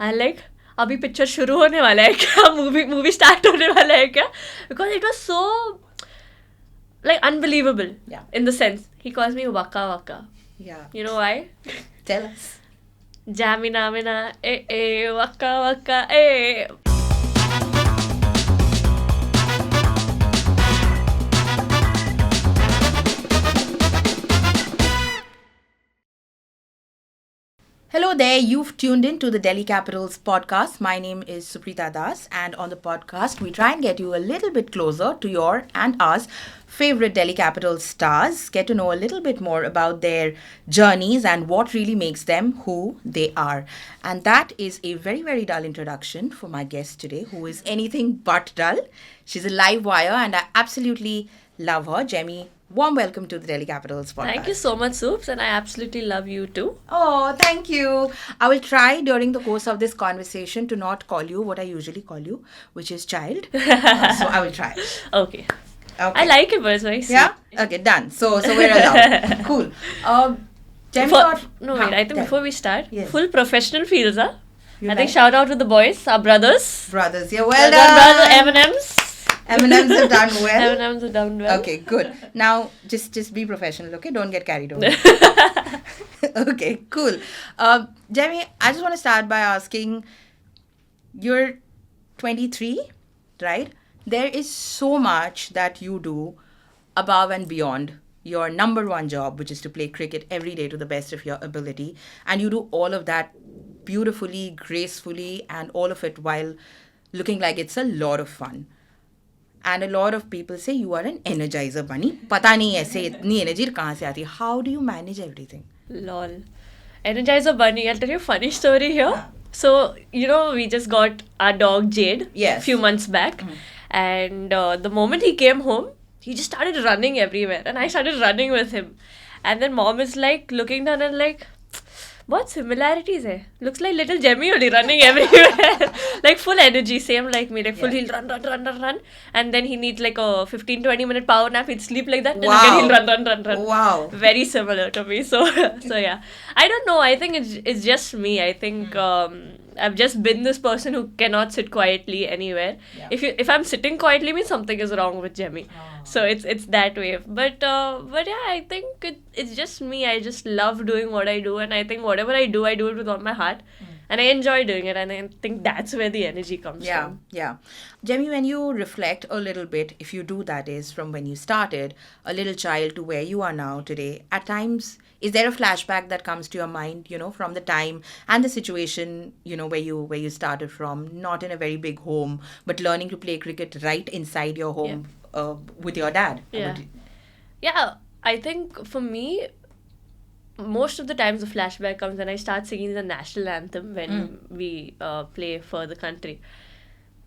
I'm like, अभी picture शुरू होने वाला है क्या, मूवी स्टार्ट होने वाला है क्या, because it was so like unbelievable. Yeah. In the sense he calls me waka waka. Yeah. You know why? Tell us. Jemimah waka waka Hello there, you've tuned in to the Delhi Capitals podcast. My name is Suprita Das, and on the podcast, we try and get you a little bit closer to your and us favorite Delhi Capitals stars, get to know a little bit more about their journeys and what really makes them who they are. And that is a very, very dull introduction for my guest today, who is anything but dull. She's a live wire, and I absolutely love her. Jemmy, warm welcome to the Delhi Capitals podcast. Thank you so much, Soups, and I absolutely love you too. Oh, thank you. I will try during the course of this conversation to not call you what I usually call you, which is child. So I will try. Okay. I like it, but it's very sweet. Yeah? Okay, done. So we're allowed. Cool. I think before we start, yes. Full professional feels, huh? You think shout out to the boys, our brothers. Brothers, yeah, well done. done. M&Ms. M&Ms have done well. M&Ms have done well. Okay, good. Now, just be professional, okay? Don't get carried away. Okay, cool. Jemmy, I just want to start by asking, you're 23, right? There is so much that you do above and beyond your number one job, which is to play cricket every day to the best of your ability. And you do all of that beautifully, gracefully, and all of it while looking like it's a lot of fun. And a lot of people say you are an energizer bunny. Pata nahi aise itni energy kahan se aati. How do you manage everything? Lol. Energizer bunny. I'll tell you a funny story here. Yeah. So, we just got our dog Jade a few months back. Mm. And the moment he came home, he just started running everywhere. And I started running with him. And then mom is like looking down and like, what similarities hai? Looks like little Jemmy only running everywhere. Like full energy, same like me. Like full, he'll run. And then he needs like a 15-20 minute power nap. He'll sleep like that. Wow. And again he'll run. Wow. Very similar to me. So yeah. I don't know. I think it's just me. I think I've just been this person who cannot sit quietly anywhere. Yeah. If I'm sitting quietly, means something is wrong with Jemmy. Oh. So it's that way. But yeah, I think it's just me. I just love doing what I do, and I think whatever I do it with all my heart, and I enjoy doing it. And I think that's where the energy comes from. Yeah. Jemmy, when you reflect a little bit, if you do, that is from when you started, a little child to where you are now today, at times, is there a flashback that comes to your mind, from the time and the situation, where you started from, not in a very big home, but learning to play cricket right inside your home with your dad? Yeah, I think for me, most of the times the flashback comes when I start singing the national anthem when we play for the country.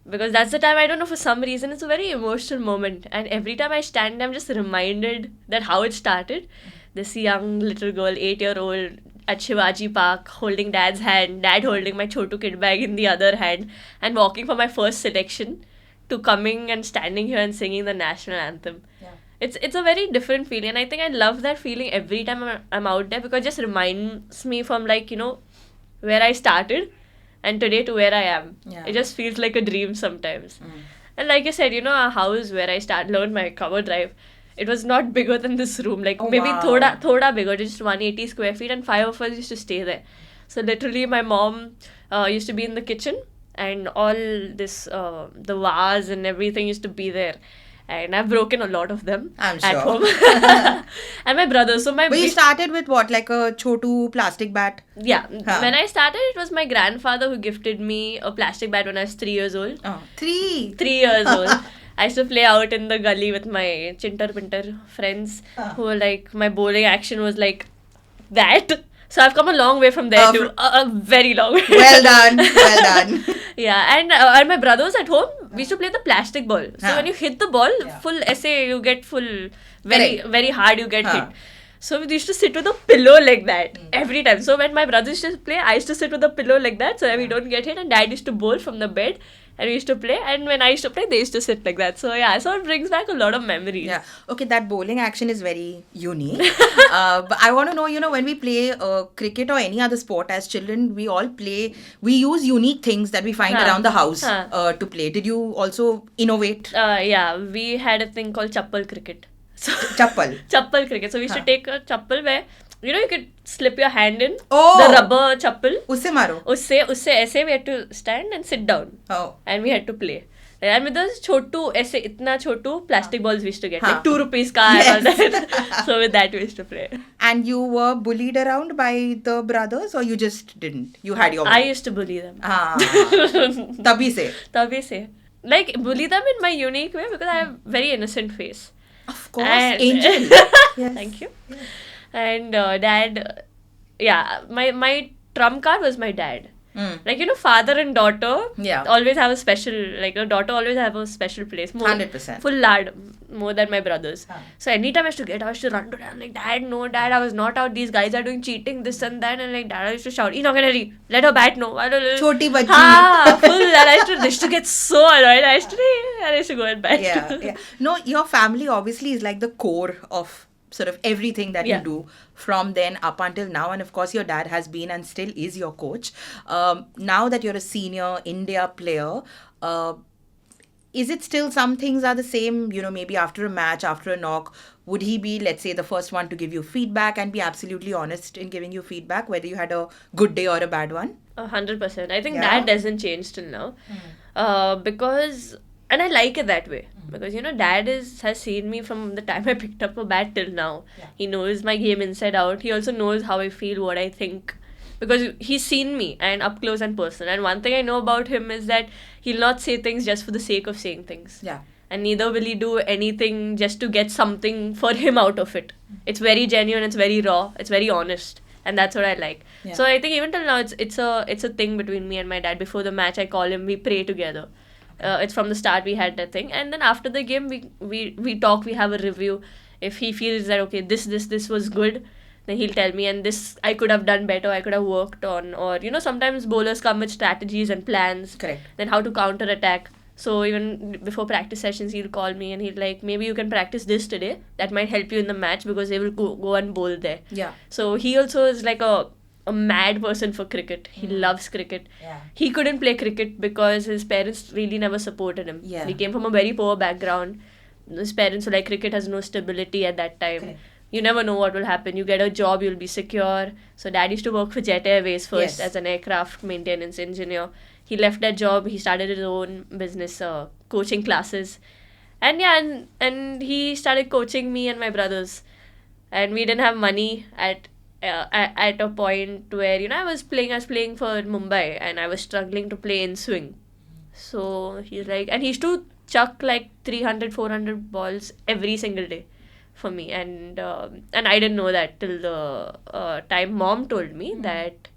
Because that's the time, I don't know, for some reason, it's a very emotional moment. And every time I stand, I'm just reminded that how it started. This young little girl, 8-year-old, at Shivaji Park, holding dad's hand, dad holding my Chotu kit bag in the other hand, and walking for my first selection, to coming and standing here and singing the national anthem. Yeah. It's a very different feeling, and I think I love that feeling every time I'm out there, because it just reminds me from where I started and today to where I am. Yeah. It just feels like a dream sometimes. And like I said, our house where I learned my cover drive, it was not bigger than this room, maybe thoda bigger, just 180 square feet, and 5 of us used to stay there. So literally my mom used to be in the kitchen, and all this the vase and everything used to be there. And I've broken a lot of them I'm at sure. home. And my brother. But you started with what, like a Chotu plastic bat? Yeah. When I started, it was my grandfather who gifted me a plastic bat when I was 3 years old. Oh, 3? 3 years old. I used to play out in the gully with my chinter-pinter friends who were like, my bowling action was like that. So I've come a long way from there to a very long way. Well done. Yeah, and my brother was at home. We used to play the plastic ball. So when you hit the ball, full essay, you get full, very hard you get hit. So we used to sit with a pillow like that every time. So when my brother used to play, I used to sit with a pillow like that so that we don't get hit. And dad used to bowl from the bed. and we used to play. And when I used to play, they used to sit like that. So yeah, so it brings back a lot of memories. Yeah. Okay, that bowling action is very unique. But I want to know, when we play cricket or any other sport as children, we all play, we use unique things that we find around the house to play. Did you also innovate? Yeah, we had a thing called chappal cricket. So Chappal. chappal cricket. So we used to take a chappal where, you could slip your hand in Oh. the rubber chappal. Usse maro. Usse aise we had to stand and sit down. Oh. And we had to play. And with those chotu, aise itna chotu plastic balls we used to get. Like 2 rupees ka and all that. So with that we used to play. And you were bullied around by the brothers, or you just didn't? You had your I used to bully them. Tabhi se. Tabhi se. Like, bully them in my unique way because I have very innocent face. Of course, And- angel. Yes. Thank you. And dad, my trump card was my dad. Like, father and daughter always have a special, like, a daughter always have a special place. 100%. Full lad, more than my brothers. So anytime I used to run to dad. I'm like, Dad, no, Dad, I was not out. These guys are doing cheating, this and that. And like, Dad, I used to shout, let her bat, no. Choti bachchi. Full. And I used to get so annoyed. I used to go and bat. Yeah. No, your family obviously is like the core of sort of everything that you do from then up until now. And of course, your dad has been and still is your coach. Now that you're a senior India player, is it still some things are the same, maybe after a match, after a knock, would he be, let's say, the first one to give you feedback and be absolutely honest in giving you feedback, whether you had a good day or a bad one? 100%. I think that doesn't change till now. Because, and I like it that way. Because, dad has seen me from the time I picked up a bat till now. Yeah. He knows my game inside out. He also knows how I feel, what I think. Because he's seen me and up close and personal. And one thing I know about him is that he'll not say things just for the sake of saying things. Yeah. And neither will he do anything just to get something for him out of it. It's very genuine, it's very raw, it's very honest. And that's what I like. Yeah. So I think even till now, it's a thing between me and my dad. Before the match, I call him, we pray together. It's from the start we had that thing, and then after the game we talk, we have a review. If he feels that okay, this was good, then he'll tell me, and this I could have done better, I could have worked on, or sometimes bowlers come with strategies and plans. Correct. Then how to counter attack. So even before practice sessions, he'll call me and he'll like, maybe you can practice this today, that might help you in the match because they will go and bowl there. Yeah. So he also is like a mad person for cricket. He loves cricket. Yeah. He couldn't play cricket because his parents really never supported him. Yeah. He came from a very poor background. His parents were like, cricket has no stability at that time. Correct. You never know what will happen. You get a job, you'll be secure. So dad used to work for Jet Airways first as an aircraft maintenance engineer. He left that job. He started his own business, coaching classes. And and he started coaching me and my brothers. And we didn't have money at a point where, I was playing for Mumbai and I was struggling to play in swing. So he's like, and he used to chuck like 300, 400 balls every single day for me. And I didn't know that till the time mom told me that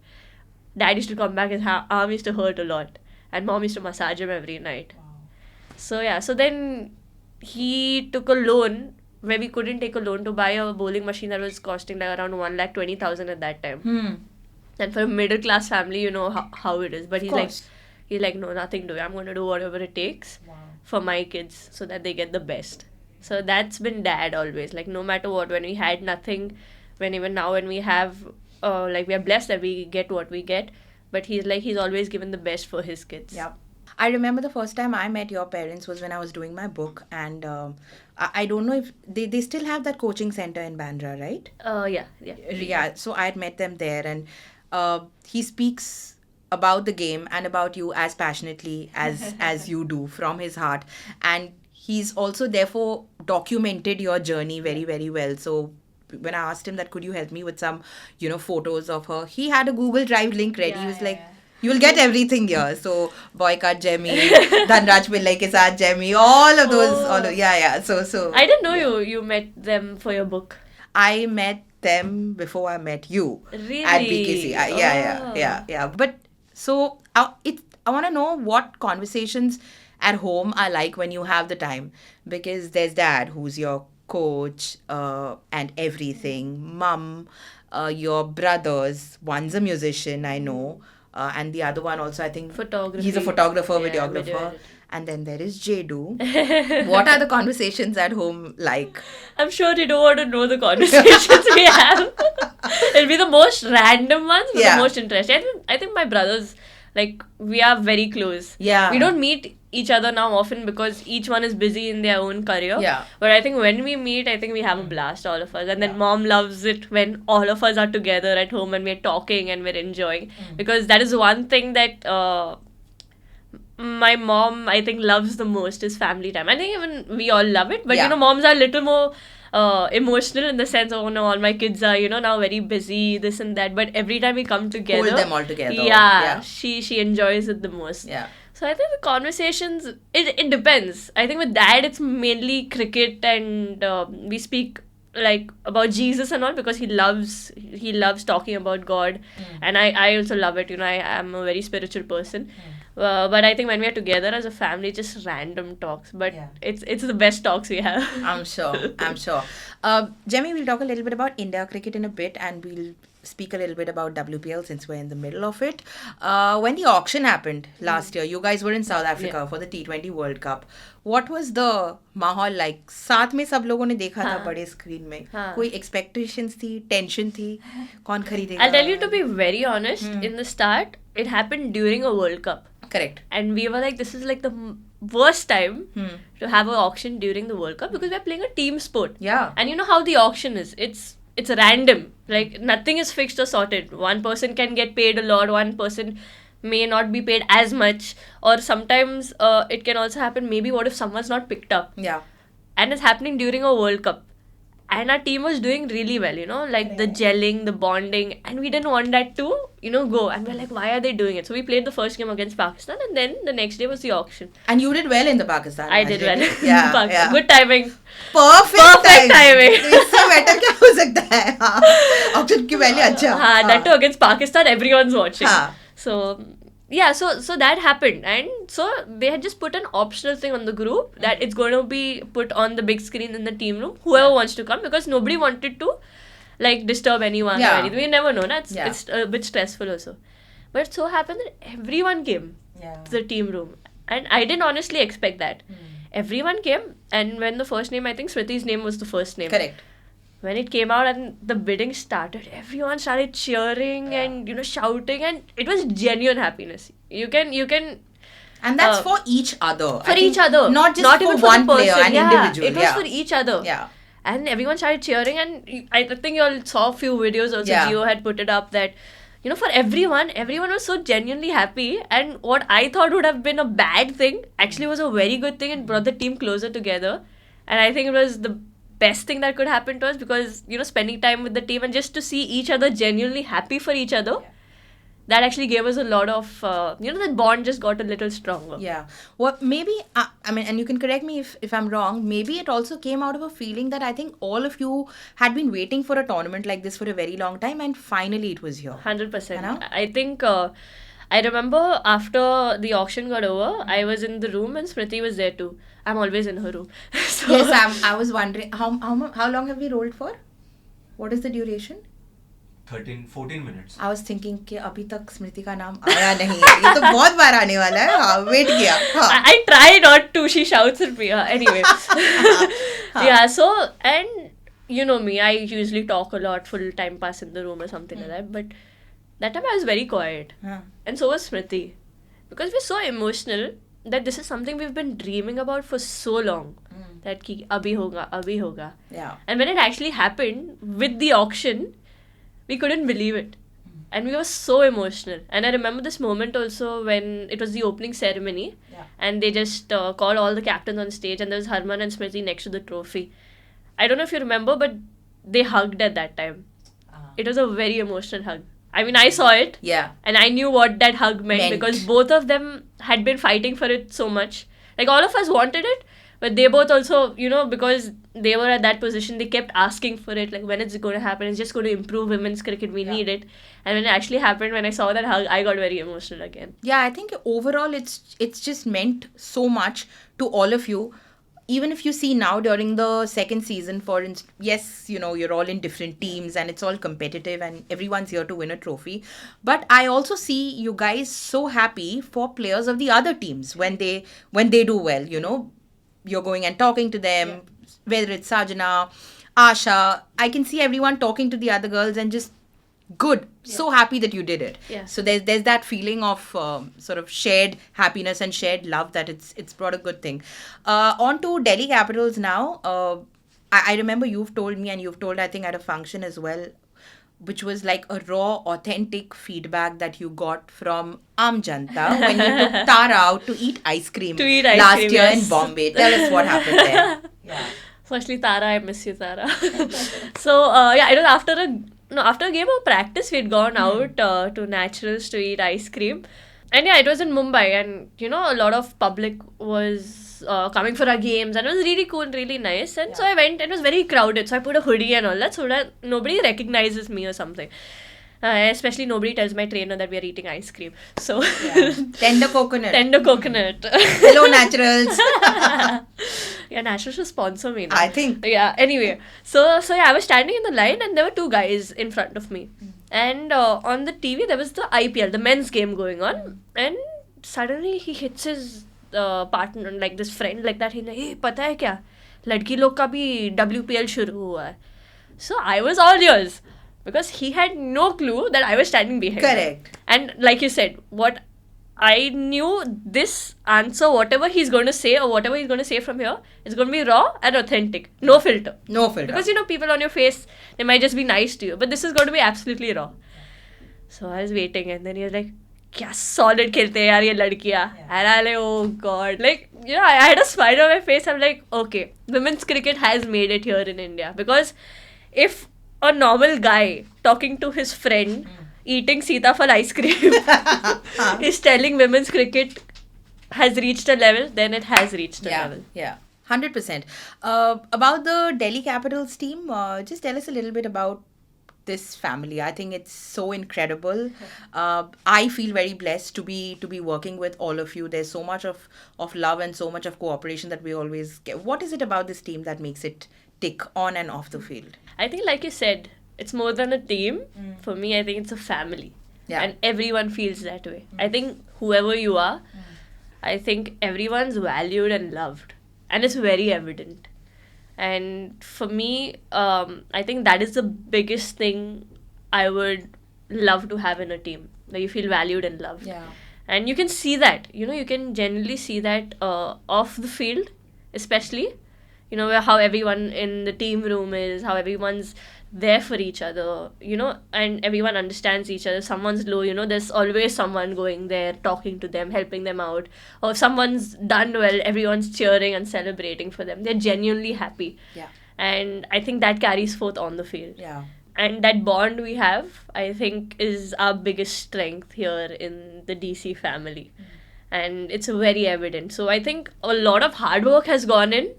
dad used to come back, his arm used to hurt a lot. And mom used to massage him every night. Wow. So then he took a loan where we couldn't take a loan to buy a bowling machine that was costing like around 1,20,000 at that time. And for a middle class family, you know how it is. But he's like, no, nothing to do. I'm going to do whatever it takes for my kids so that they get the best. So that's been dad always. Like, no matter what, when we had nothing, when even now when we have, we are blessed that we get what we get. But he's always given the best for his kids. Yeah. I remember the first time I met your parents was when I was doing my book, and I don't know if they still have that coaching center in Bandra, right? Yeah. So I had met them there, and he speaks about the game and about you as passionately as you do from his heart, and he's also therefore documented your journey very, very well. So when I asked him that, could you help me with some, photos of her, he had a Google Drive link ready. He was like, you'll get everything here. So, Boycott Jemmy, Dhanraj Pillai ke saath Jemmy, all of those, yeah. So I didn't know you met them for your book. I met them before I met you. Really? At BKC. Yeah. But so I want to know what conversations at home are like when you have the time, because there's dad who's your coach and everything, mum, your brothers, one's a musician, I know. and the other one also, I think Photography. he's a photographer, Yeah, videographer. video editor. And then there is 𝐻𝐿. What are the conversations at home like? I'm sure you don't want to know the conversations we have. It'll be the most random ones, but Yeah. the most interesting. I think my brothers, like, we are very close. Yeah. We don't meet each other now often because each one is busy in their own career. Yeah. But I think when we meet, I think we have a blast, all of us. And then mom loves it when all of us are together at home and we're talking and we're enjoying. Because that is one thing that my mom, I think, loves the most is family time. I think even we all love it. But, Yeah. you know, moms are a little more emotional in the sense of, oh no, all my kids are, you know, now very busy, this and that. But every time we come together, Hold them all together. Yeah. She enjoys it the most. Yeah. So I think the conversations, it depends. I think with dad, it's mainly cricket and we speak like about Jesus and all because he loves talking about God. And I also love it. You know, I am a very spiritual person. But I think when we are together as a family, just random talks. But Yeah. it's the best talks we have. I'm sure. Jemmy, we'll talk a little bit about India cricket in a bit, and we'll speak a little bit about WPL since we're in the middle of it. When the auction happened last year, you guys were in South Africa for the T20 World Cup. What was the माहौल like? साथ में सब लोगों ने देखा था बड़े screen में. कोई expectations थी, tension थी, कौन खरीदेगा? I'll tell you, to be very honest, in the start, it happened during a World Cup. Correct. And we were like, this is like the worst time to have an auction during the World Cup because we're playing a team sport. Yeah. And you know how the auction is. It's random. Like, nothing is fixed or sorted. One person can get paid a lot. One person may not be paid as much. Or sometimes it can also happen, maybe what if someone's not picked up? Yeah. And it's happening during a World Cup. And our team was doing really well, you know, like the gelling, the bonding, and we didn't want that to, you know, go. And we're like, why are they doing it? So we played the first game against Pakistan, and then the next day was the auction. And you did well in the Pakistan I match, did well. didn't you? Yeah, yeah. Good timing. Perfect timing. इससे better क्या हो सकता है? हाँ. Auction की value अच्छा. हाँ, that too against Pakistan, everyone's watching. हाँ. So yeah, so that happened, and so they had just put an optional thing on the group that it's going to be put on the big screen in the team room, whoever wants to come, because nobody wanted to like disturb anyone or anything. We never know, na? It's a bit stressful also. But it so happened that everyone came to the team room, and I didn't honestly expect that. Everyone came, and when the first name, I think 𝐻𝐿's name was the first name. Correct. When it came out and the bidding started, everyone started cheering and, you know, shouting, and it was genuine happiness. You can And that's for each other. For each other. Not just Not for even for one the person. player, an individual. It was for each other. Yeah. And everyone started cheering, and I think you all saw a few videos also. Yeah. Gio had put it up that, you know, for everyone was so genuinely happy, and what I thought would have been a bad thing actually was a very good thing and brought the team closer together. And I think it was the best thing that could happen to us because, you know, spending time with the team and just to see each other genuinely happy for each other, that actually gave us a lot of, you know, that bond just got a little stronger. Yeah. Well, maybe, I mean, and you can correct me if I'm wrong, maybe it also came out of a feeling that I think all of you had been waiting for a tournament like this for a very long time, and finally it was here. 100%. You know? I think, I remember after the auction got over, I was in the room and Smriti was there too. I'm always in her room. So, Yes, I was wondering, how long have we rolled for? What is the duration? 14 minutes. I was thinking कि अभी तक स्मृति का नाम आया नहीं है. ये तो बहुत बार आने वाला है. हाँ, wait किया. हाँ. I try not to. She shouts at me. Anyway. Yeah, so, and you know me, I usually talk a lot, full time pass in the room or something like that. But that time I was very quiet. And so was Smriti. Because we're so emotional that this is something we've been dreaming about for so long. That ki abhi hoga. Yeah. And when it actually happened with the auction, we couldn't believe it. And we were so emotional. And I remember this moment also when it was the opening ceremony. Yeah. And they just called all the captains on stage, and there was Harman and Smriti next to the trophy. I don't know if you remember, but they hugged at that time. It was a very emotional hug. I mean, I saw it. Yeah. And I knew what that hug meant because both of them had been fighting for it so much. Like, all of us wanted it, but they both also, you know, because they were at that position, they kept asking for it. Like, when it's going to happen? It's just going to improve women's cricket. We need it. And when it actually happened, when I saw that hug, I got very emotional again. Yeah, I think overall it's just meant so much to all of you. even if you see now during the second season, yes, you're all in different teams and it's all competitive and everyone's here to win a trophy. But I also see you guys so happy for players of the other teams when they do well. You're going and talking to them, whether it's Sajana, Asha. I can see everyone talking to the other girls and just good, so happy that you did it. So there's that feeling of sort of shared happiness and shared love that it's brought a good thing. On to Delhi Capitals now. I remember you've told me, and you've told I think at a function as well, which was like a raw, authentic feedback that you got from Aam Janta when you took Tara out to eat ice cream last year in Bombay. Tell us what happened there. Firstly, Tara, I miss you, Tara. So it was after a game of practice, we'd gone out to Naturals to eat ice cream. And it was in Mumbai, and a lot of public was coming for our games, and it was really cool and really nice. And so I went, and it was very crowded, so I put a hoodie and all that so that nobody recognizes me or something. Especially nobody tells my trainer that we are eating ice cream. So Tender coconut. Hello, Naturals. Naturals should sponsor me now. I think. Anyway. So I was standing in the line and there were two guys in front of me. And on the TV there was the IPL, the men's game going on. And suddenly he hits his partner, like this friend like that. He's like, hey, pata hai kya? Ladki log ka bhi WPL shuru hua hai. So I was all ears. Because he had no clue that I was standing behind Correct. him. And like you said, what I knew, this answer, whatever he's going to say or whatever he's going to say from here, is going to be raw and authentic. No filter. Because people on your face, they might just be nice to you. But this is going to be absolutely raw. So I was waiting, and then he was like, kya solid khelte yaar ye ladkiyan. And I was like, oh god. I had a smile on my face. I'm like, okay, women's cricket has made it here in India. Because if a normal guy talking to his friend eating Sitafal ice cream is telling women's cricket has reached a level, then it has reached a level. 100%. About the Delhi Capitals team, just tell us a little bit about this family. I think it's so incredible. I feel very blessed to be working with all of you. There's so much of love and so much of cooperation that we always get. What is it about this team that makes it tick on and off the field? I think, like you said, it's more than a team. For me, I think it's a family. And everyone feels that way. I think whoever you are, I think everyone's valued and loved. And it's very evident. And for me, I think that is the biggest thing I would love to have in a team. That you feel valued and loved. And you can see that. You can generally see that off the field, especially. How everyone in the team room is, how everyone's there for each other, and everyone understands each other. If someone's low, there's always someone going there, talking to them, helping them out. Or if someone's done well, everyone's cheering and celebrating for them. They're genuinely happy. And I think that carries forth on the field. And that bond we have, I think, is our biggest strength here in the DC family. And it's very evident. So I think a lot of hard work has gone in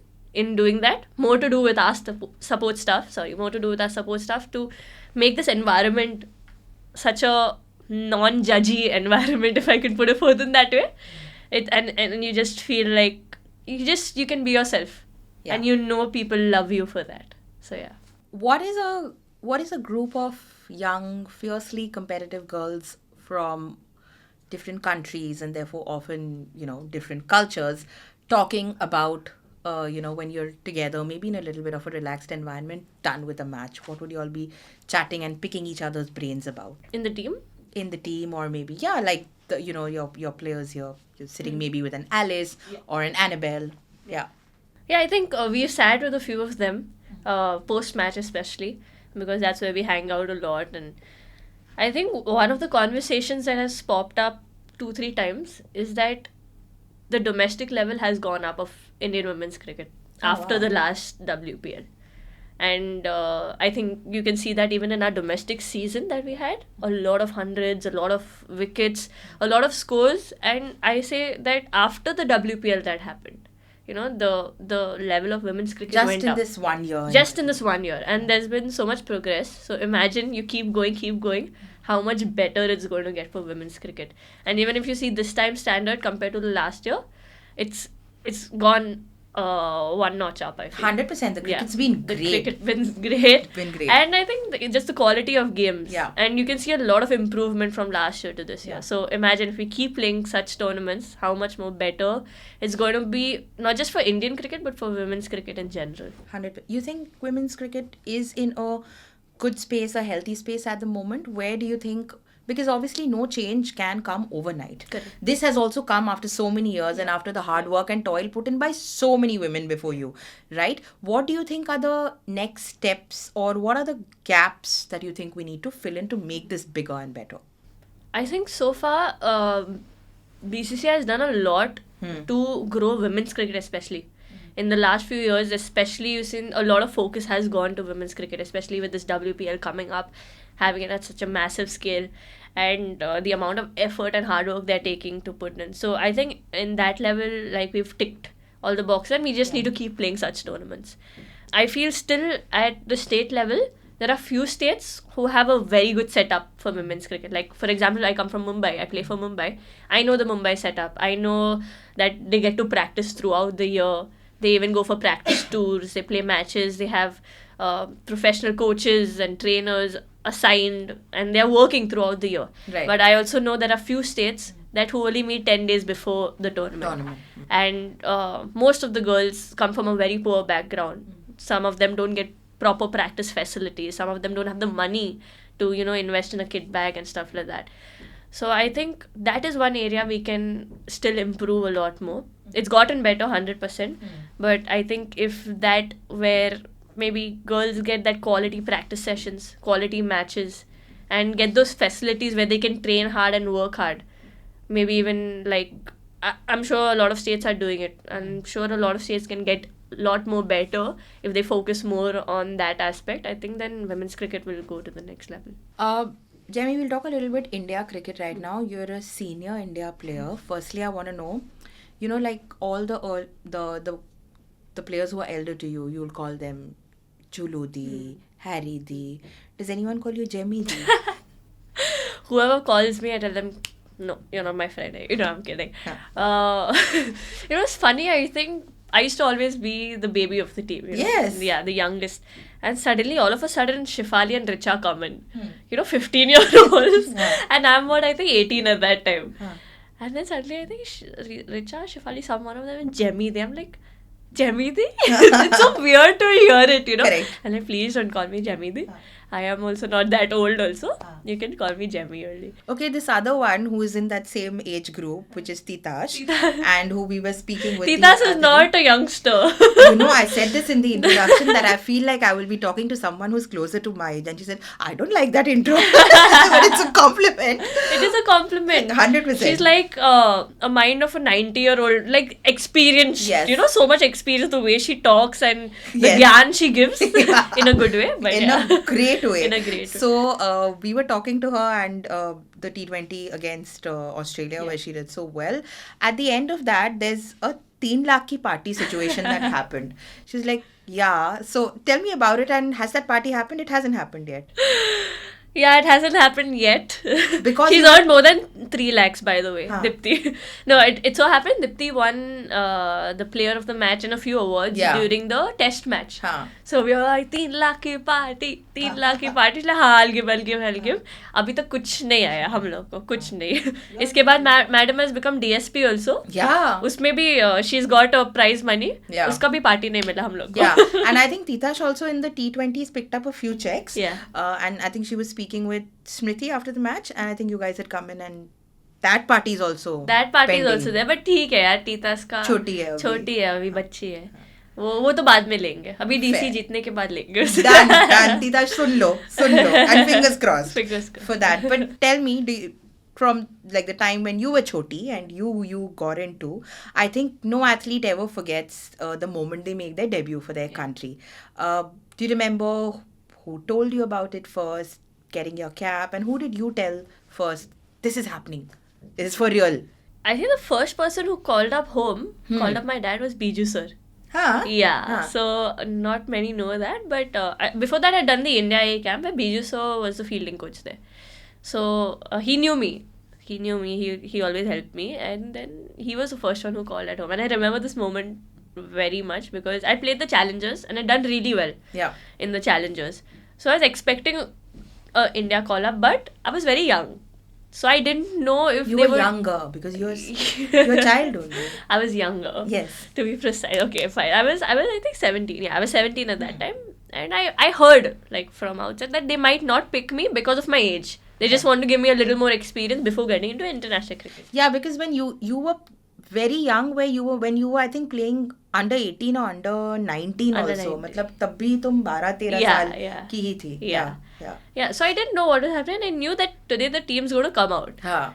doing that, more to do with our support staff to make this environment such a non-judgy environment, if I could put it forth in that way. And you just feel like you can be yourself, and people love you for that. So what is a group of young, fiercely competitive girls from different countries and therefore often different cultures talking about when you're together, maybe in a little bit of a relaxed environment, done with a match? What would you all be chatting and picking each other's brains about? In the team? In the team, or maybe, like, your players here. You're sitting maybe with an Alice or an Annabelle. I think we've sat with a few of them, post-match especially, because that's where we hang out a lot. And I think one of the conversations that has popped up 2-3 times is that the domestic level has gone up of Indian women's cricket after the last WPL. And I think you can see that even in our domestic season that we had, a lot of hundreds, a lot of wickets, a lot of scores. And I say that after the WPL that happened, the level of women's cricket went up. Just in this 1 year. And there's been so much progress. So imagine you keep going, how much better it's going to get for women's cricket. And even if you see this time standard compared to the last year, it's gone one notch up, I feel. 100%. The cricket's been The great. cricket been great. Been great. And I think just the quality of games. Yeah. And you can see a lot of improvement from last year to this year. Yeah. So imagine if we keep playing such tournaments, how much more better it's going to be, not just for Indian cricket, but for women's cricket in general. 100%. You think women's cricket is in a good space, a healthy space at the moment? Where do you think? Because obviously no change can come overnight. Correct. This has also come after so many years and after the hard work and toil put in by so many women before you, right? What do you think are the next steps, or what are the gaps that you think we need to fill in to make this bigger and better? I think so far, BCCI has done a lot to grow women's cricket, especially. In the last few years, especially, you've seen a lot of focus has gone to women's cricket, especially with this WPL coming up, having it at such a massive scale, and the amount of effort and hard work they're taking to put in. So I think in that level, like, we've ticked all the boxes, and we just need to keep playing such tournaments. I feel still at the state level, there are few states who have a very good setup for women's cricket. Like, for example, I come from Mumbai. I play for Mumbai. I know the Mumbai setup. I know that they get to practice throughout the year. They even go for practice tours. They play matches. They have professional coaches and trainers assigned, and they're working throughout the year. Right. But I also know there are few states that who only meet 10 days before the tournament. And most of the girls come from a very poor background. Some of them don't get proper practice facilities. Some of them don't have the money to, invest in a kit bag and stuff like that. So I think that is one area we can still improve a lot more. It's gotten better, 100%. But I think if that where maybe girls get that quality practice sessions, quality matches, and get those facilities where they can train hard and work hard. Maybe even I'm sure a lot of states are doing it. I'm sure a lot of states can get a lot more better if they focus more on that aspect. I think then women's cricket will go to the next level. Jemmy, we'll talk a little bit India cricket right now. You're a senior India player. Firstly, I want to know, all the players who are elder to you, you'll call them Chulu Di, Harry Di. Does anyone call you Jemmy Di? Whoever calls me, I tell them, no, you're not my friend. I'm kidding. It's funny, I think I used to always be the baby of the team. Yes. Yeah, the youngest. And suddenly, all of a sudden, Shefali and Richa come in. 15-year-olds. And I'm 18 at that time. And then suddenly, I think Richa, Shefali, some one of them, and Jemmy, I'm like, Jemmy Di? It's so weird to hear it, Correct. And please don't call me Jemmy Di. I am also not that old also. You can call me Jemmy only. Okay, this other one who is in that same age group, which is Titash, and who we were speaking with. Titash is not a youngster. I said this in the introduction that I feel like I will be talking to someone who's closer to my age. And she said, I don't like that intro. But it's a compliment. It is a compliment. 100%. She's like a mind of a 90-year-old, like experienced. Yes. So much experience, the way she talks and the Yes. gyan she gives in a good way. But In a great way. In a great way. So we were talking to her and the T20 against Australia where she did so well. At the end of that, there's a 3 lakh ki party situation that happened. She's like, yeah. So tell me about it. And has that party happened? It hasn't happened yet. Yeah, it hasn't happened yet. Because she's earned more than 3 lakhs, by the way, Huh. Dipti. No, it so happened Dipti won the player of the match and a few awards during the test match. Huh. So we were like, 3 lakh की party, 3 lakh की party. Like, हाँ, I'll give. अभी तक कुछ नहीं आया हम लोग को, कुछ नहीं. इसके बाद madam has become DSP also. Yeah. उसमें भी she's got a prize money. Yeah. उसका भी party नहीं मिला हम लोग को. Yeah. And I think Titash also in the T20s picked up a few checks. Yeah. And I think she was speaking with Smriti after the match. And I think you guys had come in and that party is also pending. Also there. But ठीक है यार, टीतास का छोटी है अभी बच्ची है. वो तो बाद में लेंगे. अभी डीसी जीतने के बाद लेंगे. Done. Titash, soon low. And fingers crossed. For that. But tell me, from like the time when you were choti and you got into, I think no athlete ever forgets the moment they make their debut for their country. Do you remember who told you about it first, getting your cap, and who did you tell first, this is happening, this is for real? I think the first person who called up my dad was Biju sir. Huh? Yeah, Huh. so not many know that, but before that I'd done the India A camp where Biju sir was the fielding coach there. So he knew me. He always helped me, and then he was the first one who called at home. And I remember this moment very much because I played the challengers and I done really well Yeah. in the challengers. So I was expecting a India call up, but I was very young. So I didn't know if You they were younger because you're a child only. I was younger. Yes. To be precise. Okay, fine. I was I think 17. Yeah, I was 17 at that time. And I heard like from outside that they might not pick me because of my age. They just want to give me a little more experience before getting into international cricket. Yeah, because when you were very young, when you were I think playing under 18 or under 19 Under also. 19. मतलब तब भी तुम 12-13 Yeah, साल yeah. की ही थी. Yeah. Yeah. Yeah, so I didn't know what was happening. I knew that today the team's going to come out. हाँ.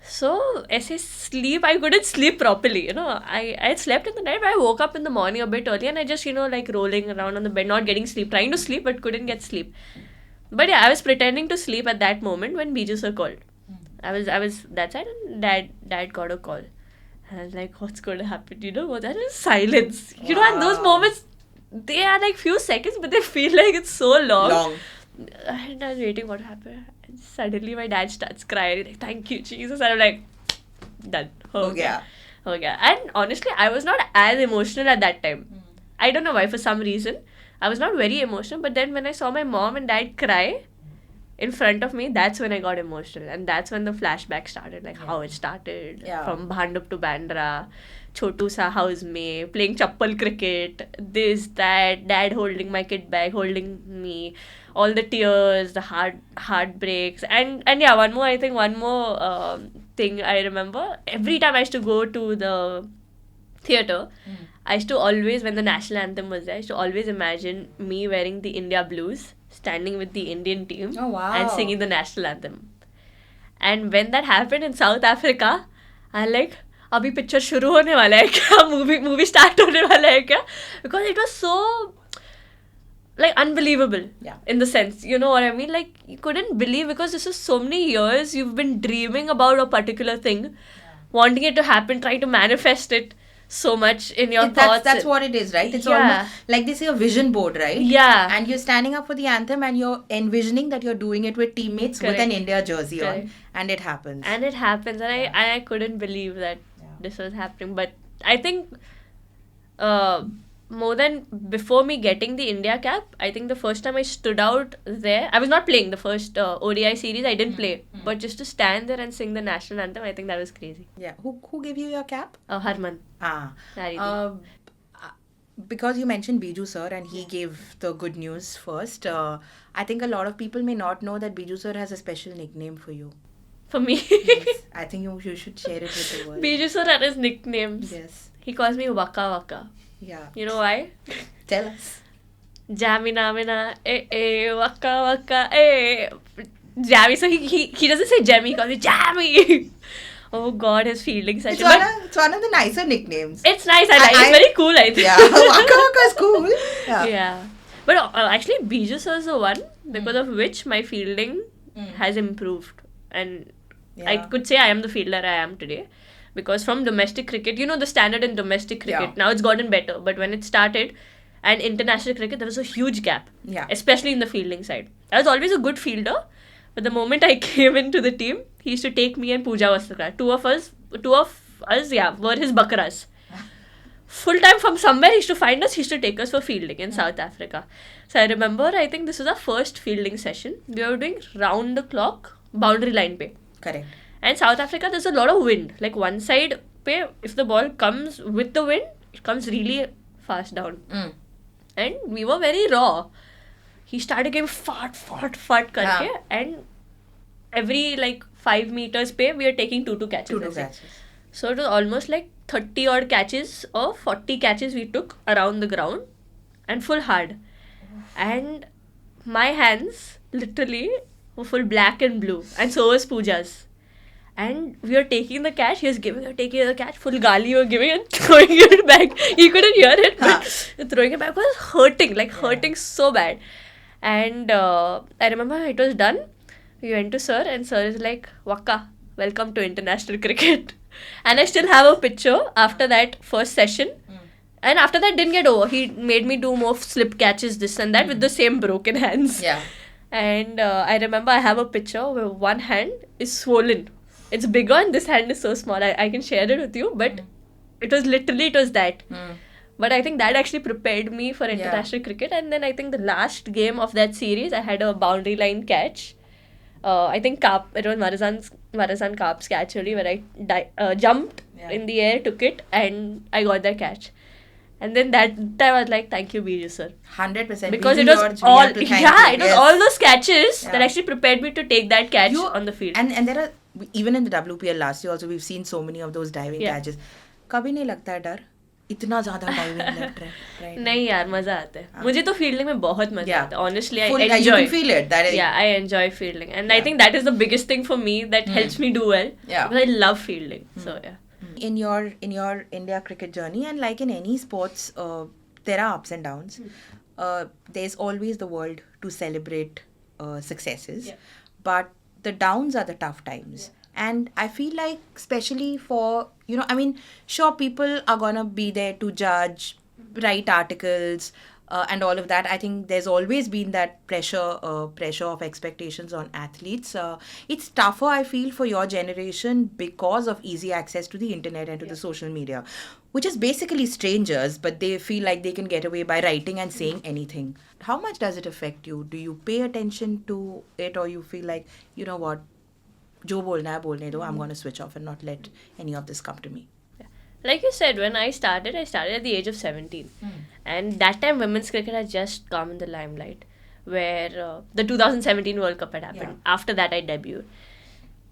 So, as I sleep, I couldn't sleep properly, I had slept in the night, but I woke up in the morning a bit early and I just, like rolling around on the bed, not getting sleep, trying to sleep, but couldn't get sleep. But yeah, I was pretending to sleep at that moment when 𝐵𝐻𝐻 sir called. I was that side and dad got a call. And I was like, what's going to happen? That is silence. And those Wow. moments, they are like few seconds, but they feel like it's so long. And I was waiting what happened. And suddenly my dad starts crying, like, thank you, Jesus. And I'm like, done. हो गया. And honestly, I was not as emotional at that time. I don't know why, for some reason. I was not very emotional. But then when I saw my mom and dad cry in front of me, that's when I got emotional. And that's when the flashback started, like how it started. Yeah. From Bhandup to Bandra, Chotu sa house mein, playing chappal cricket, this, that, dad holding my kid bag, holding me, all the tears, the heartbreaks. And yeah, one more thing I remember. Every time I used to go to the theatre, I used to always, when the national anthem was there, I used to always imagine me wearing the India blues, standing with the Indian team Oh, wow. and singing the national anthem. And when that happened in South Africa, I like, अभी picture शुरू होने वाला है क्या? movie start होने वाला है क्या? Because it was so like unbelievable. Yeah. In the sense, you know what I mean? Like, you couldn't believe, because this is so many years you've been dreaming about a particular thing, wanting it to happen, trying to manifest it so much in your thoughts. That's what it is, right? It's Yeah. almost like they say a vision board, right? Yeah. And you're standing up for the anthem and you're envisioning that you're doing it with teammates with an Correct. India jersey Correct. on. And it happens. And it happens, and I couldn't believe that this was happening. But I think more than before me getting the India cap, I think the first time I stood out there, I was not playing the first ODI series, I didn't play. But just to stand there and sing the national anthem, I think that was crazy. Yeah. Who gave you your cap? Harman. Naridi. Because you mentioned 𝐵𝐻𝐻 sir and he gave the good news first, I think a lot of people may not know that 𝐵𝐻𝐻 sir has a special nickname for you. For me. Yes. I think you should share it with the world. 𝐵𝐻𝐻 sir had his nicknames. Yes. He calls me Waka Waka. Yeah. You know why? Tell us. Jamina, Waka Waka, Jammy. So he doesn't say Jemmy, he calls me Jammy. Oh God, his fielding session. It's one of the nicer nicknames. It's nice. I like it. It's very cool, I think. Yeah. Waka Waka is cool. Yeah. But actually, 𝐵𝐻𝐻 sir is the one because of which my fielding has improved. And I could say I am the fielder I am today. Because from domestic cricket, the standard in domestic cricket, now it's gotten better. But when it started, and international cricket, there was a huge gap. Yeah. Especially in the fielding side. I was always a good fielder. But the moment I came into the team, he used to take me and Pooja Vastakar. Two of us, were his bakras. Full time from somewhere, he used to find us, he used to take us for fielding in South Africa. So I remember, I think this was our first fielding session. We were doing round the clock, boundary line pe. Correct. And South Africa, there's a lot of wind. Like one side pe, if the ball comes with the wind, it comes really fast down. And we were very raw. He started giving fart karke, and every 5 meters pe, we are taking 2 catches. 2 catches. So it was almost like 30 odd catches or 40 catches we took around the ground and full hard. And my hands literally were full black and blue, and so was Pooja's. And we were taking the catch, he was taking the catch, full gali we were giving and throwing it back. He couldn't hear it, but throwing it back was hurting so bad. And I remember it was done. We went to sir and sir is like, Waka, welcome to international cricket. And I still have a picture after that first session. And after that didn't get over. He made me do more slip catches, this and that, with the same broken hands. Yeah. And I remember I have a picture where one hand is swollen. It's bigger and this hand is so small. I can share it with you, but it was that. But I think that actually prepared me for international cricket. And then I think the last game of that series, I had a boundary line catch. I think it was Marazan Karp's catch only, where I jumped in the air, took it, and I got that catch. And then that time I was like, thank you, 𝐵𝐻𝑢 sir. 100%. Because it was all, was all those catches that actually prepared me to take that catch on the field. And there are, even in the WPL last year also, we've seen so many of those diving catches. कभी नहीं लगता है डर? इतना ज़्यादा diving left right. नहीं यार, मजा आता है. मुझे तो फील्डिंग में बहुत मजा आता है. Honestly, I enjoy. You can feel it. That is, I enjoy fielding, and I think that is the biggest thing for me that helps me do well. Because I love fielding. So yeah. In your India cricket journey, and like in any sports, there are ups and downs. There's always the world to celebrate successes, but the downs are the tough times. And I feel like, especially for, I mean, sure, people are gonna be there to judge, write articles, and all of that. I think there's always been that pressure of expectations on athletes. It's tougher, I feel, for your generation because of easy access to the internet and to the social media, which is basically strangers, but they feel like they can get away by writing and saying anything. How much does it affect you? Do you pay attention to it, or you feel like, you know what, jo bolna hai bolne do, I'm going to switch off and not let any of this come to me? Like you said, when I started at the age of 17. And that time women's cricket had just come in the limelight, where the 2017 World Cup had happened. After that, I debuted.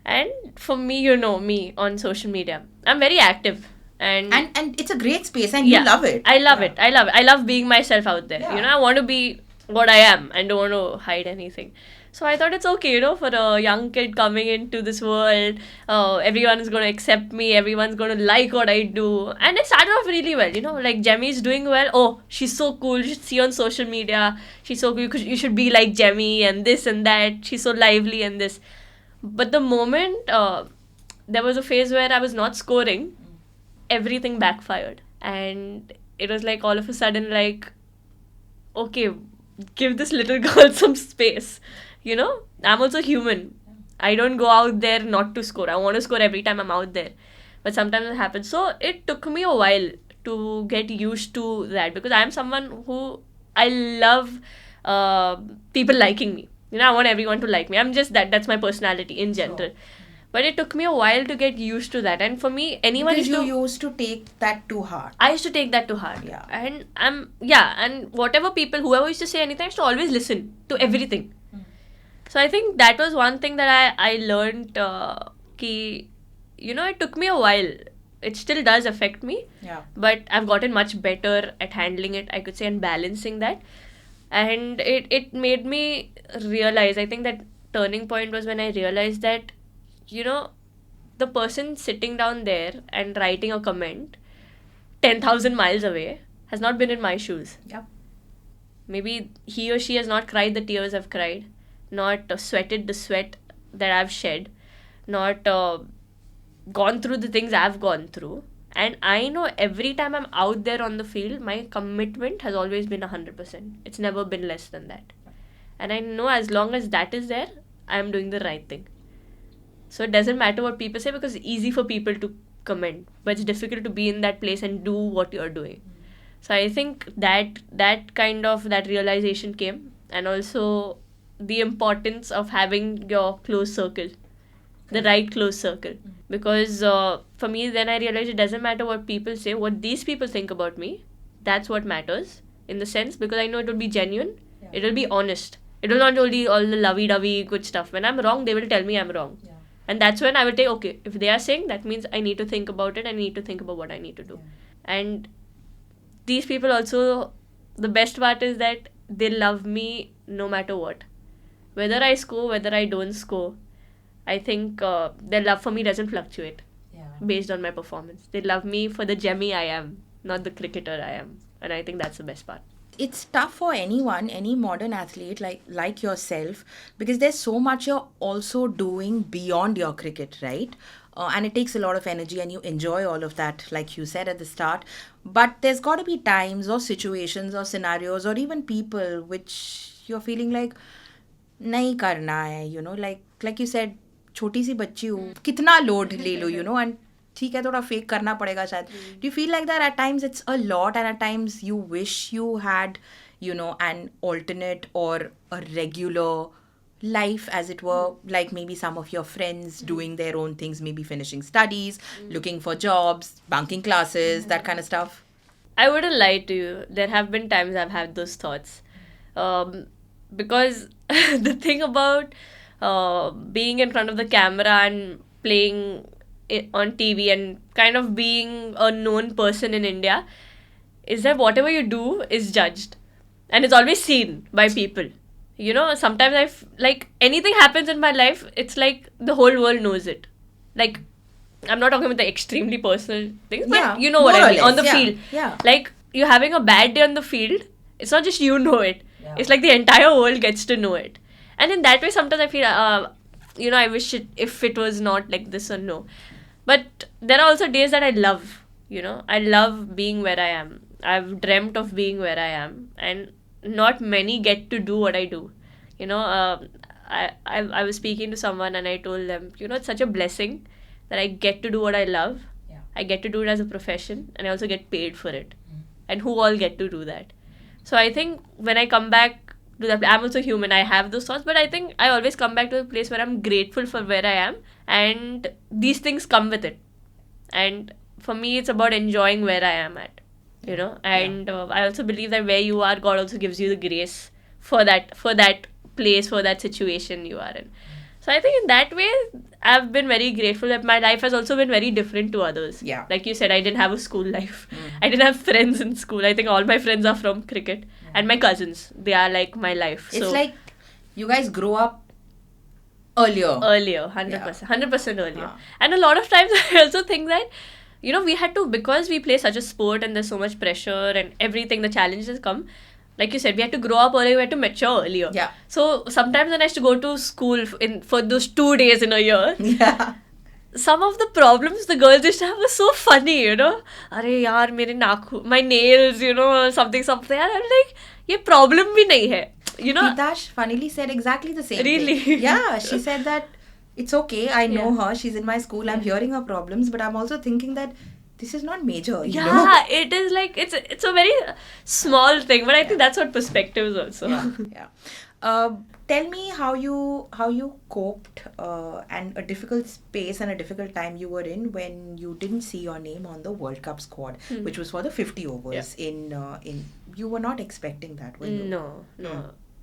And for me, me on social media, I'm very active. And it's a great space, and you love it. I love it. I love being myself out there. I want to be what I am. I don't want to hide anything. So I thought it's okay, for a young kid coming into this world, everyone is going to accept me, everyone's going to like what I do. And it started off really well, like Jemmy is doing well. Oh, she's so cool. You should see on social media. She's so cool. You should be like Jemmy and this and that. She's so lively and this. But the moment there was a phase where I was not scoring, everything backfired. And it was like all of a sudden like, okay, give this little girl some space. I'm also human. I don't go out there not to score. I want to score every time I'm out there. But sometimes it happens. So it took me a while to get used to that, because I'm someone who, I love people liking me. I want everyone to like me. I'm just that's my personality in general. Sure. But it took me a while to get used to that. And for me, anyone because you used to take that to heart. I used to take that to heart. Yeah. And and whoever used to say anything, I used to always listen to everything. So I think that was one thing that I learned, it took me a while. It still does affect me. Yeah. But I've gotten much better at handling it, I could say, and balancing that. And it made me realize, I think that turning point was when I realized that, the person sitting down there and writing a comment 10,000 miles away has not been in my shoes. Yeah. Maybe he or she has not cried the tears I've cried, not sweated the sweat that I've shed, not gone through the things I've gone through. And I know every time I'm out there on the field, my commitment has always been 100%. It's never been less than that. And I know as long as that is there, I'm doing the right thing. So it doesn't matter what people say, because it's easy for people to comment, but it's difficult to be in that place and do what you're doing. So I think that realization came, and also the importance of having your close circle, the right close circle. Because for me, then I realized it doesn't matter what people say, what these people think about me, that's what matters, in the sense, because I know it will be genuine, it will be honest. It will not only all the lovey-dovey good stuff. When I'm wrong, they will tell me I'm wrong. Yeah. And that's when I will take, okay, if they are saying, that means I need to think about it, I need to think about what I need to do. Yeah. And these people also, the best part is that they love me no matter what. Whether I score, whether I don't score, I think their love for me doesn't fluctuate based on my performance. They love me for the Jemmy I am, not the cricketer I am. And I think that's the best part. It's tough for anyone, any modern athlete like yourself, because there's so much you're also doing beyond your cricket, right? And it takes a lot of energy, and you enjoy all of that, like you said at the start. But there's got to be times or situations or scenarios or even people which you're feeling like, nahi karna hai, like you said, choti si bachchi hu, kitna load le lo, and ठीक है थोड़ा fake करना पड़ेगा शायद. Do you feel like that at times it's a lot and at times you wish you had, you know, an alternate or a regular life, as it were, like maybe some of your friends doing their own things, maybe finishing studies, looking for jobs, bunking classes, that kind of stuff? I wouldn't lie to you. There have been times I've had those thoughts. Because the thing about being in front of the camera and playing it on TV and kind of being a known person in India is that whatever you do is judged. And it's always seen by people. You know, sometimes like anything happens in my life, it's like the whole world knows it. Like, I'm not talking about the extremely personal things, but Yeah, you know what more I or mean, on the less, yeah, field. yeah. Like, you're having a bad day on the field, it's not just you know it. Yeah. It's like the entire world gets to know it. And in that way, sometimes I feel, you know, I wish if it was not like this or no. But there are also days that I love, you know. I love being where I am. I've dreamt of being where I am. And not many get to do what I do. You know, I was speaking to someone and I told them, you know, it's such a blessing that I get to do what I love. Yeah. I get to do it as a profession and I also get paid for it. And who all get to do that? So I think when I come back to that, I'm also human. I have those thoughts, but I think I always come back to a place where I'm grateful for where I am, and these things come with it. And for me, it's about enjoying where I am at, you know. And I also believe that where you are, God also gives you the grace for that place, for that situation you are in. So I think in that way, I've been very grateful that my life has also been very different to others. Yeah. Like you said, I didn't have a school life. I didn't have friends in school. I think all my friends are from cricket. And my cousins, they are like my life. It's so like you guys grow up earlier. Earlier, 100%. 100% earlier. Yeah. And a lot of times I also think that, you know, we had to, because we play such a sport and there's so much pressure and everything, the challenges come. Like you said, we had to grow up earlier, we had to mature earlier. Yeah. So sometimes when I used to go to school for those 2 days in a year, Yeah. some of the problems the girls used to have were so funny, you know. Arey yaar, my nails, you know, something. And I'm like, ye problem bhi nahi hai. You know. Hitash funnily said exactly the same Really? thing. Yeah, she said that it's okay, I know Yeah. her, she's in my school, I'm hearing her problems, but I'm also thinking that this is not major, you know? Yeah, it is like, it's a very small thing, but I think that's what perspective is also. Yeah. Tell me how you coped and a difficult space and a difficult time you were in when you didn't see your name on the World Cup squad, which was for the 50 overs. In you were not expecting that, were you? No.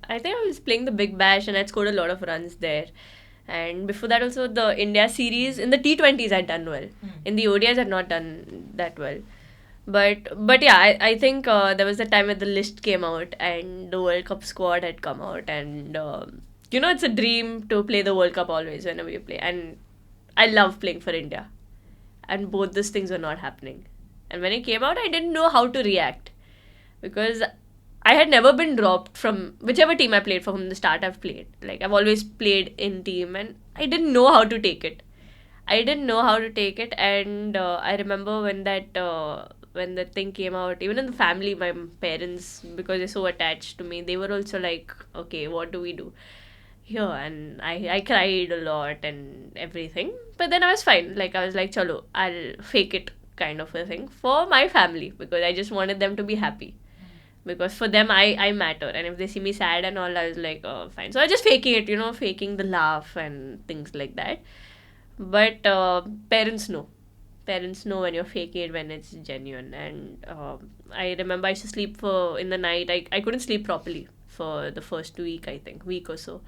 I think I was playing the Big Bash and I'd scored a lot of runs there. And before that also the India series, in the T20s I'd done well. In the ODIs I'd not done that well. But yeah, I think there was a time when the list came out and the World Cup squad had come out, and you know, it's a dream to play the World Cup always whenever you play, and I love playing for India, and both these things were not happening. And when it came out, I didn't know how to react, because I had never been dropped from whichever team I played for. From the start I've played, like I've always played in team, and I didn't know how to take it. And I remember when that thing came out, even in the family, my parents, because they're so attached to me, they were also like, okay, what do we do here? And I cried a lot and everything, but then I was fine. Like I was like, chalo, I'll fake it, kind of a thing, for my family, because I just wanted them to be happy, because for them I matter, and if they see me sad and all, I was like, oh fine. So I was just faking it, you know, faking the laugh and things like that. But parents know when you're faking it, when it's genuine. And I remember I used to sleep in the night. I couldn't sleep properly for the first week or so.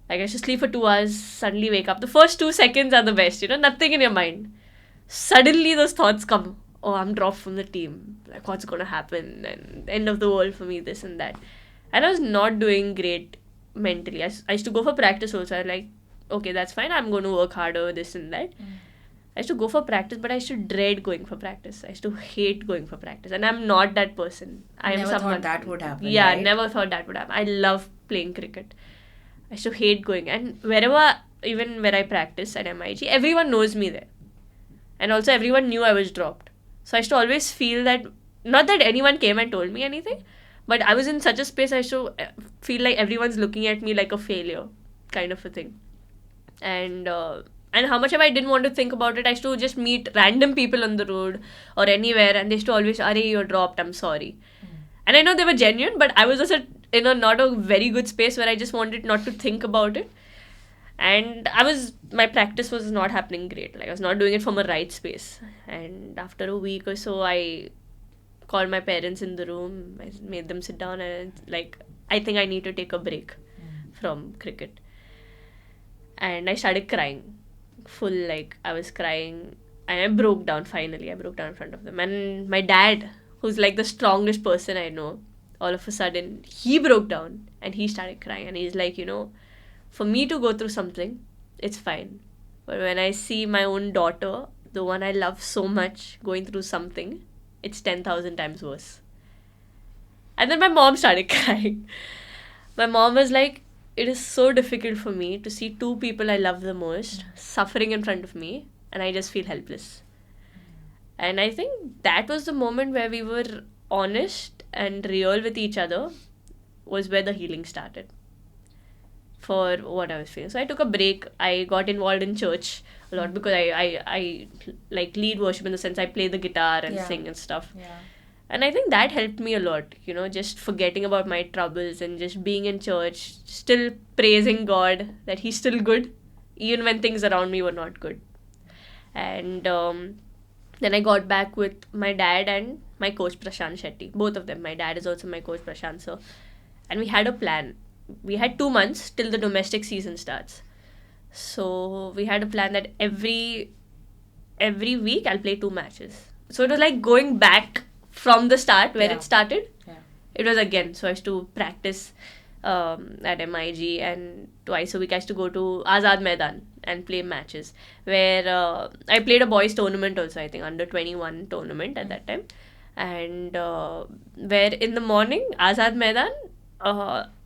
Like I used to sleep for 2 hours, suddenly wake up. The first 2 seconds are the best, you know, nothing in your mind. Suddenly those thoughts come, oh, I'm dropped from the team, like what's gonna happen, and end of the world for me, this and that. And I was not doing great mentally. I used to go for practice also. I was like, okay, that's fine, I'm going to work harder, this and that. I used to go for practice, but I used to dread going for practice. I used to hate going for practice. And I'm not that person. I am Never someone. thought that would happen. Yeah, right? never thought that would happen. I love playing cricket. I used to hate going. And wherever, even where I practice at MIG, everyone knows me there. And also everyone knew I was dropped. So I used to always feel that, not that anyone came and told me anything, but I was in such a space, I used to feel like everyone's looking at me like a failure, kind of a thing. And And how much ever I didn't want to think about it, I used to just meet random people on the road or anywhere, and they used to always, "Arey, you're dropped, I'm sorry." And I know they were genuine, but I was also in a not a very good space where I just wanted not to think about it. And my practice was not happening great. Like, I was not doing it from a right space. And after a week or so, I called my parents in the room. I made them sit down and like, I think I need to take a break from cricket. And I started crying. Like, I was crying. And I broke down finally. I broke down in front of them. And my dad, who's like the strongest person I know, all of a sudden, he broke down and he started crying. And he's like, for me to go through something, it's fine. But when I see my own daughter, the one I love so much, going through something, it's 10,000 times worse. And then my mom started crying. My mom was like, it is so difficult for me to see two people I love the most suffering in front of me, and I just feel helpless. And I think that was the moment where we were honest and real with each other, was where the healing started for what I was feeling. So I took a break. I got involved in church a lot because I like lead worship, in the sense I play the guitar and sing and stuff. Yeah. And I think that helped me a lot, just forgetting about my troubles and just being in church, still praising God that He's still good, even when things around me were not good. And then I got back with my dad and my coach Prashant Shetty, both of them. My dad is also my coach Prashant, sir. And we had a plan. We had 2 months till the domestic season starts. So we had a plan that every week I'll play 2 matches. So it was like going back from the start where it started. Yeah. It was again. So I used to practice at 𝐼𝐺, and twice a week I used to go to Azad Maidan and play matches, where I played a boys tournament also, I think under 21 tournament at that time. And where in the morning, Azad Maidan,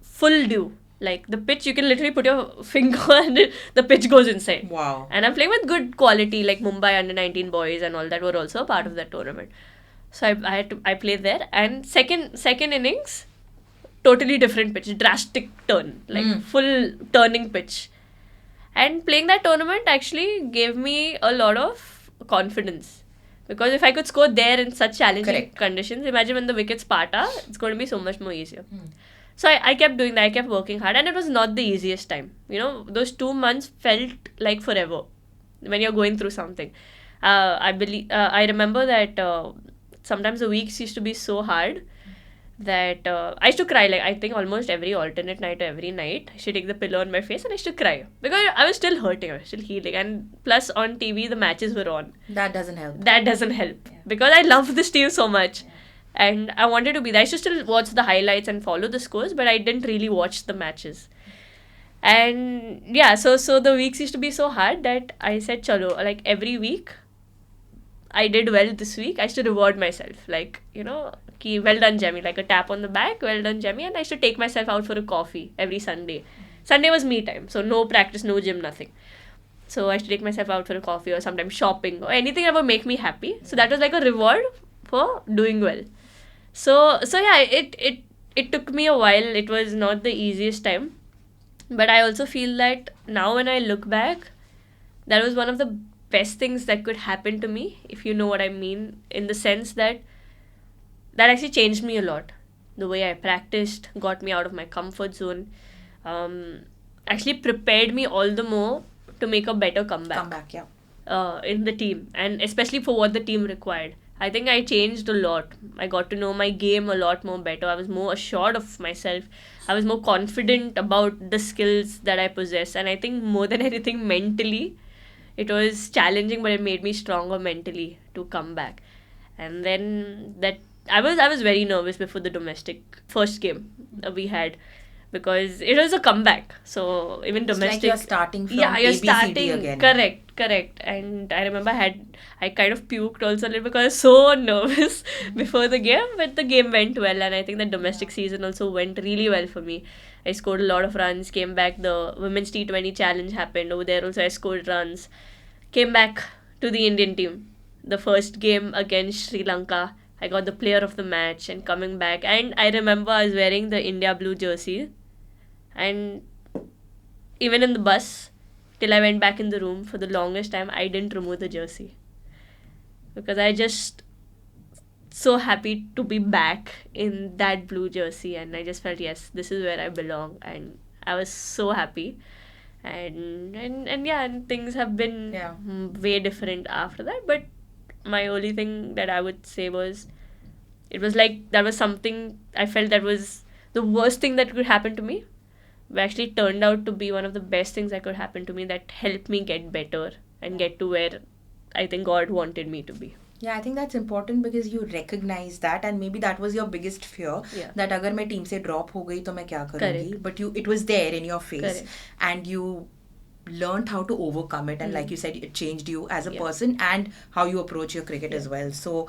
full dew. Like, the pitch, you can literally put your finger and the pitch goes inside. Wow. And I'm playing with good quality, like Mumbai under 19 boys and all that were also a part of that tournament. So I played there. And second innings, totally different pitch, drastic turn, like full turning pitch. And playing that tournament actually gave me a lot of confidence. Because if I could score there in such challenging conditions, imagine when the wickets parta, it's going to be so much more easier. So I kept doing that. I kept working hard, and it was not the easiest time. Those 2 months felt like forever when you're going through something. I remember that sometimes the weeks used to be so hard that I used to cry, like, I think almost every alternate night or every night. I used to take the pillow on my face and I used to cry because I was still hurting, I was still healing. And plus on TV, the matches were on. That doesn't help. Because I love this team so much. And I wanted to be there. I used to still watch the highlights and follow the scores, but I didn't really watch the matches. And yeah, so the weeks used to be so hard that I said, chalo, like every week, I did well this week. I used to reward myself. Like, ki, well done, Jemmy. Like a tap on the back, well done, Jemmy. And I used to take myself out for a coffee every Sunday. Sunday was me time. So no practice, no gym, nothing. So I used to take myself out for a coffee or sometimes shopping or anything that would make me happy. So that was like a reward for doing well. So yeah, it took me a while. It was not the easiest time. But I also feel that now when I look back, that was one of the best things that could happen to me, if you know what I mean, in the sense that actually changed me a lot. The way I practiced got me out of my comfort zone, actually prepared me all the more to make a better comeback in the team, and especially for what the team required. I think I changed a lot. I got to know my game a lot more better. I was more assured of myself. I was more confident about the skills that I possess. And I think more than anything, mentally, it was challenging, but it made me stronger mentally to come back. And then I was very nervous before the domestic first game we had, because it was a comeback. So even domestic, it's like you're starting from you're ABCD starting again. Correct. And I remember I kind of puked also a little because I was so nervous before the game, but the game went well, and I think the domestic season also went really well for me. I scored a lot of runs, came back, the women's T20 challenge happened over there also. I scored runs, came back to the Indian team. The first game against Sri Lanka, I got the player of the match, and coming back, and I remember I was wearing the India blue jersey, and even in the bus, till I went back in the room. For the longest time, I didn't remove the jersey. Because I just so happy to be back in that blue jersey, and I just felt, yes, this is where I belong, and I was so happy. And yeah, and things have been way different after that. But my only thing that I would say was, it was like that was something I felt that was the worst thing that could happen to me, but actually turned out to be one of the best things that could happen to me, that helped me get better and get to where I think God wanted me to be. Yeah, I think that's important because you recognize that, and maybe that was your biggest fear, that अगर मैं team से drop हो गई तो मैं क्या करूँगी? But it was there in your face, and you learned how to overcome it, and like you said, it changed you as a person and how you approach your cricket as well. So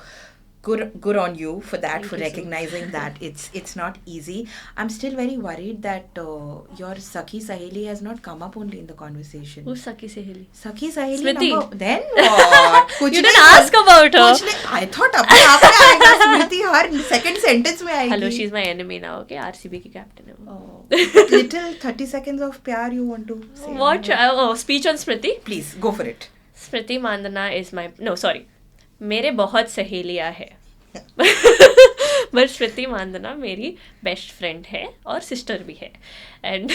good on you for that. Thank for recognizing that it's not easy. I'm still very worried that your Sakhi Saheli has not come up only in the conversation. Who's Sakhi Saheli? Sakhi Saheli Smriti. Then what? You didn't ask about her. I thought अपने आप में आएगा Smriti, हर second sentence में आएगी. Hello, she's my enemy now. Okay, RCB की captain है वो. Little 30 seconds of pyar you want to say? What? Speech on Smriti? Please go for it. Smriti Mandana is my मेरे बहुत सहेलियाँ है. But स्मृति मानदना मेरी बेस्ट फ्रेंड है और सिस्टर भी है. And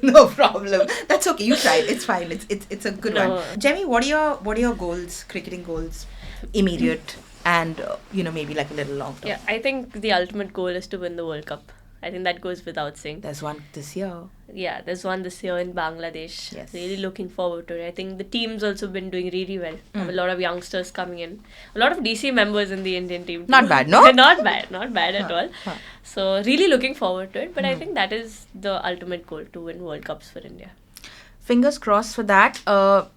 no problem, that's okay, you tried, it's fine, it's a good one. Jemmy, what are your goals, cricketing goals, immediate and maybe like a little long term? Yeah, I think the ultimate goal is to win the World Cup. I think that goes without saying. There's one this year. Yeah, there's one this year in Bangladesh. Yes. Really looking forward to it. I think the team's also been doing really well. Have a lot of youngsters coming in. A lot of DC members in the Indian team too. Not bad, no? Not bad at all. So really looking forward to it. But I think that is the ultimate goal, to win World Cups for India. Fingers crossed for that.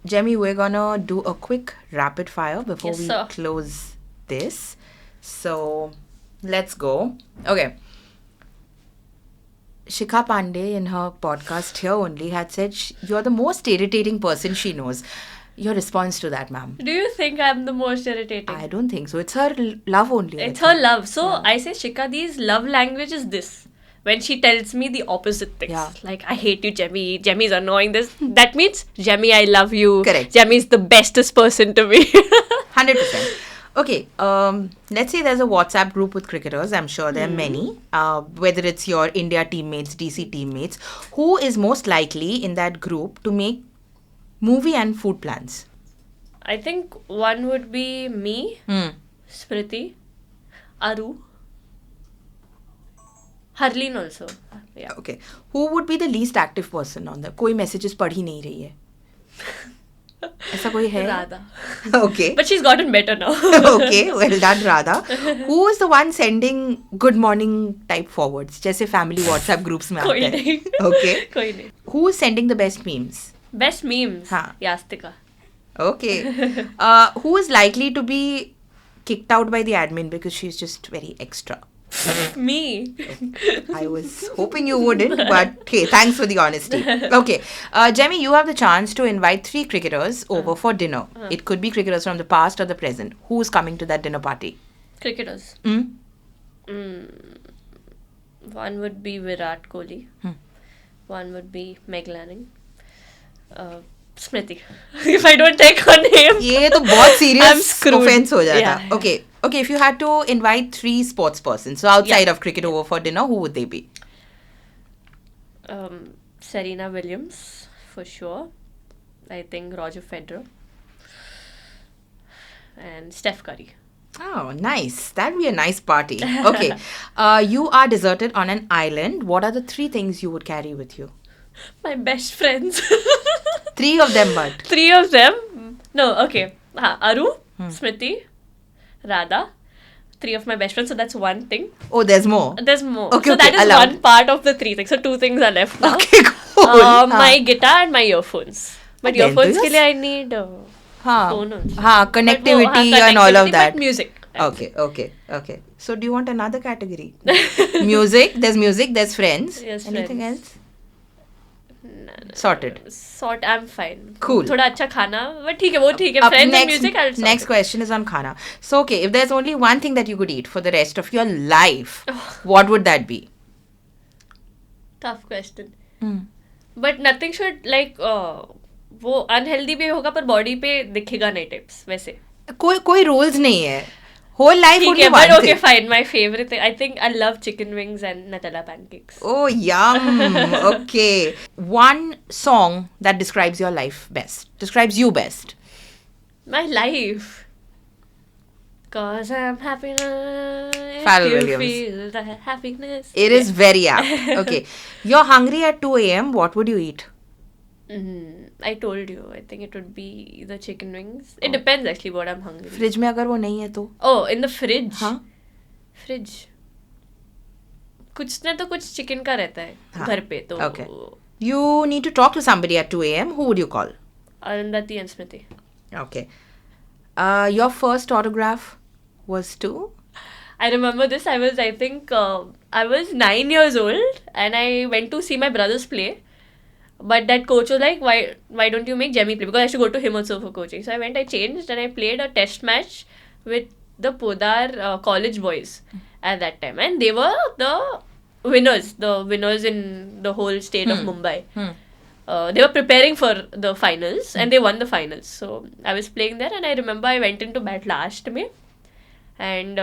Jemmy, we're gonna do a quick rapid fire before we close this. So let's go. Okay. Shikha Pandey in her podcast here only had said you're the most irritating person she knows. Your response to that, ma'am? Do you think I'm the most irritating? I don't think so. It's her love only. It's her love. So I say, Shikha, these love language is this. When she tells me the opposite things. Yeah. Like, I hate you, Jemmy. Jemmy's annoying this. That means, Jemmy, I love you. Correct. Jemmy's the bestest person to me. 100%. Okay, let's say there's a WhatsApp group with cricketers. I'm sure there are many. Whether it's your India teammates, DC teammates. Who is most likely in that group to make movie and food plans? I think one would be me, Smriti, Aru, Harleen also. Yeah. Okay. Who would be the least active person on the? कोई messages पढ़ ही नहीं रही है. ऐसा कोई है? Radha. Okay. But she's gotten better now. Okay, well done, Radha. Who is the one sending good morning type forwards? जैसे family WhatsApp groups में आते हैं. Okay. कोई नहीं. Who is sending the best memes? Best memes? हाँ. Yastika. Okay. Who is likely to be kicked out by the admin because she's just very extra? Me. I was hoping you wouldn't, but hey, thanks for the honesty. Okay. Jemmy, you have the chance to invite 3 cricketers over for dinner. It could be cricketers from the past or the present. Who's coming to that dinner party? Cricketers. One would be Virat Kohli. One would be Meg Lanning. Smriti. If I don't take her name, ये तो बहुत serious offense हो जाता. Yeah. Okay, if you had to invite 3 sports persons, so outside of cricket over for dinner, who would they be? Serena Williams, for sure. I think Roger Federer. And Steph Curry. Oh, nice. That'd be a nice party. Okay. You are deserted on an island. What are the 3 things you would carry with you? My best friends. 3 of them, but. 3 of them? No, okay. Aru, Smriti, Radha. 3 of my best friends. So that's one thing. Oh, there's more? There's more. Okay, so that is allowed. one part of the 3 things. So 2 things are left now. Okay, cool. My guitar and my earphones. But earphones ke liye I need phone also. Connectivity and all of that. But music. Okay. So do you want another category? Music. There's friends. Yes, anything friends. else? Sorted. I'm fine. Cool. थोड़ा अच्छा खाना, but ठीक है, वो ठीक है. Friends and music, I'll sort Next question is on khana. So, okay, if there's only one thing that you could eat for the rest of your life, what would that be? Tough question. But nothing should like वो unhealthy भी होगा पर body पे दिखेगा नहीं tips वैसे. कोई rules नहीं है. Whole life ठीक only है, one but okay, thing. fine. My favorite thing, I think I love chicken wings and Nutella pancakes. Oh, yum. Okay. One song that describes your life best. Describes you best. My life. Cause I'm happy now. Pharrell If you Williams. feel the happiness. It is very apt. Okay. You're hungry at 2 a.m. What would you eat? I told you. I think it would be the chicken wings. It depends actually what I'm hungry. Fridge में अगर वो नहीं है तो? Oh, in the fridge. हाँ. Fridge. कुछ ना तो कुछ चिकन का रहता है हाँ. घर पे तो. Okay. You need to talk to somebody at 2 a.m. Who would you call? Arundhati and Smriti. Okay. Your first autograph was to? I remember this. I think I was 9 years old and I went to see my brothers play. But that coach was like, why don't you make Jemmy play? Because I should go to him also for coaching. So I went, I changed and I played a test match with the Podar college boys at that time. And they were the winners in the whole state of Mumbai. They were preparing for the finals and they won the finals. So I was playing there and I remember I went into bat last May and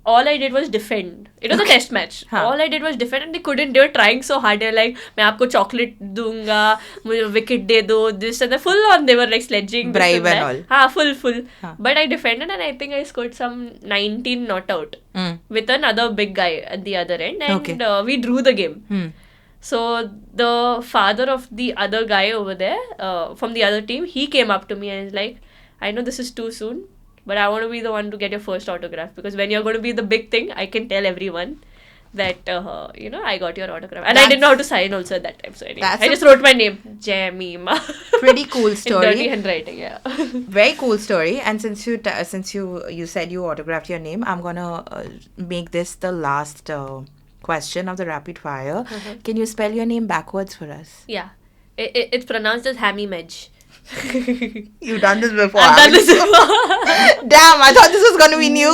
all I did was defend. It was a test match. All I did was defend and they couldn't. They were trying so hard. They were like, मैं आपको chocolate दूंगा, मुझे wicket दे दो, this and that. Full on they were like sledging. Bribe and all. हाँ, full. But I defended and I think I scored some 19 not out with another big guy at the other end and we drew the game. So the father of the other guy over there from the other team, he came up to me and is like, I know this is too soon, but I want to be the one to get your first autograph because when you're going to be the big thing, I can tell everyone that, I got your autograph. And I didn't know how to sign also at that time. So anyway, I just wrote my name, Jemimah. Pretty cool story. In dirty handwriting, yeah. Very cool story. And since you said you autographed your name, I'm going to make this the last question of the rapid fire. Can you spell your name backwards for us? Yeah. It's pronounced as 𝐼𝐻𝐻. You've done this before. I've done this before. Damn, I thought this was going to be new.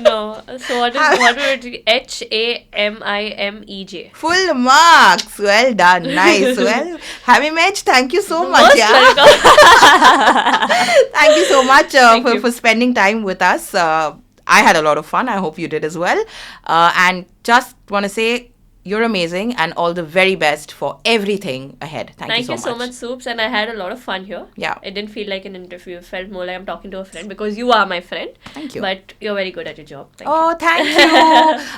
No. So what would it be? 𝐻𝐴MIMEJ. Full marks. Well done. Nice. Well, 𝐼𝐻𝐻, thank you so much. Most Yeah. Thank you so much for spending time with us. I had a lot of fun. I hope you did as well. And just want to say, you're amazing and all the very best for everything ahead. Thank you so much. Soups. And I had a lot of fun here. Yeah. It didn't feel like an interview. It felt more like I'm talking to a friend because you are my friend. Thank you. But you're very good at your job. Thank Thank you.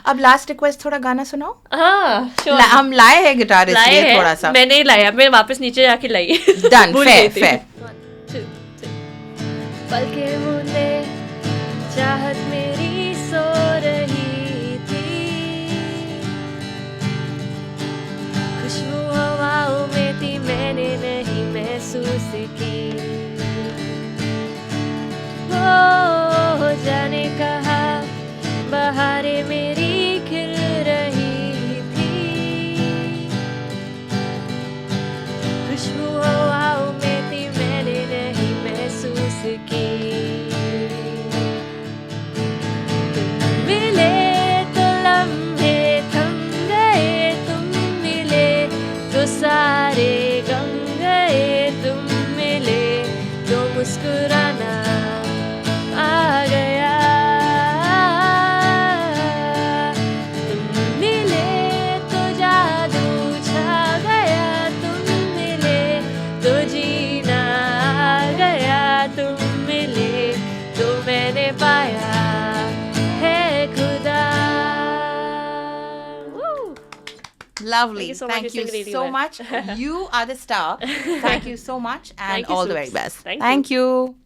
अब last request थोड़ा गाना सुनाओ. हाँ, sure. हम लाए हैं guitar इसलिए थोड़ा सा. मैं नहीं लाया. मैं वापस नीचे जाके लाई. Done. Fair. 1, 2, 3. पल के बूंदे चाहत मेरी सो रही थी, खुशबू हवाओं में थी मैंने नहीं महसूस की, हो जाने कहा बहारें मेरी खिल रही थी, खुशबू हवाओं में थी मैंने नहीं महसूस की, सारे गम गए, तुम मिले तो मुस्कुराना आ गया, तुम मिले तो जादू छा गया, तुम मिले तो जीना आ गया, तुम मिले तो मैंने पाया है खुदा. Lovely. Thank you so much. You are the star. Thank you so much and Thank you, all the very Soups. best. Thank you. Thank you.